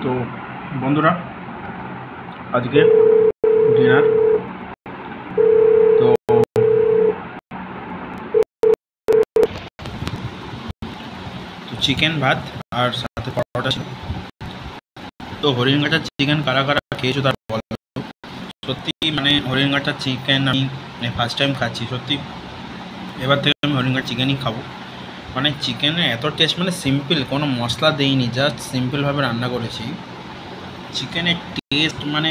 তো বন্ধুরা, আজকে ডিনার তো চিকেন ভাত আর সাথে পরোটা ছিল। তো হরিণঘাটার চিকেন কারা কারা খেয়েছো তার বলো। সত্যি মানে হরিণঘাটার চিকেন আমি ফার্স্ট টাইম খাচ্ছি। সত্যি এবার থেকে আমি হরিণঘাট চিকেনই খাবো। মানে চিকেনের এত টেস্ট, মানে সিম্পল, কোনো মশলা দেইনি, জাস্ট সিম্পলভাবে রান্না করেছি। চিকেনের টেস্ট মানে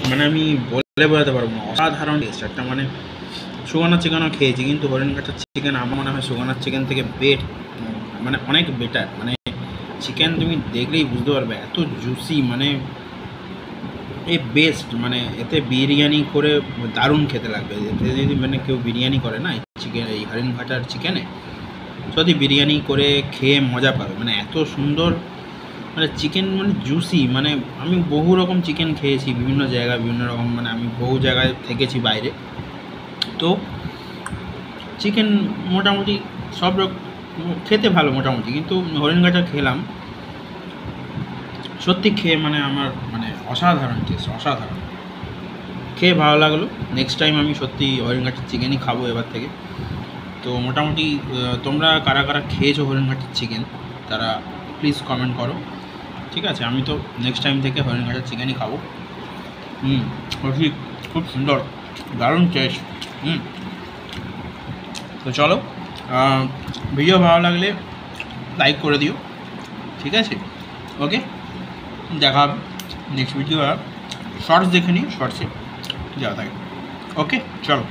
মানে আমি বলে বোঝাতে পারবো না, অসাধারণ টেস্ট একটা। মানে সুগানার চিকেনও খেয়েছি, কিন্তু হরিণঘাটার চিকেন আমার মনে হয় সুগানার চিকেন থেকে মানে অনেক বেটার। মানে চিকেন তুমি দেখলেই বুঝতে পারবে এত জুসি, মানে এ বেস্ট। মানে এতে বিরিয়ানি করে দারুণ খেতে লাগবে। এতে যদি মানে কেউ বিরিয়ানি করে না চিকেন, এই হরিণঘাটার চিকেনে সত্যি বিরিয়ানি করে খেয়ে মজা পাবে। মানে এত সুন্দর মানে চিকেন, মানে জুসি। মানে আমি বহু রকম চিকেন খেয়েছি বিভিন্ন জায়গায়, বিভিন্ন রকম, মানে আমি বহু জায়গায় থেকেছি বাইরে। তো চিকেন মোটামুটি সব রকম খেতে ভালো মোটামুটি, কিন্তু হরিণঘাটা খেলাম সত্যি খেয়ে মানে আমার মানে অসাধারণ টেস্ট, অসাধারণ। খেয়ে ভালো লাগলো। নেক্সট টাইম আমি সত্যি হরিণঘাটের চিকেনই খাবো এবার থেকে। তো মোটামুটি তোমরা কারা কারা খেয়েছো হরিণঘাটের চিকেন তারা প্লিজ কমেন্ট করো, ঠিক আছে? আমি তো নেক্সট টাইম থেকে হরিণঘাটের চিকেনই খাবো। ঠিক, খুব সুন্দর, দারুণ টেস্ট। তো চলো, ভিডিও ভালো লাগলে লাইক করে দিও, ঠিক আছে? ওকে, দেখা হবে নেক্সট ভিডিও। শর্টস দেখে নিও, শর্টসে যাওয়া থাকে। ওকে, চলো।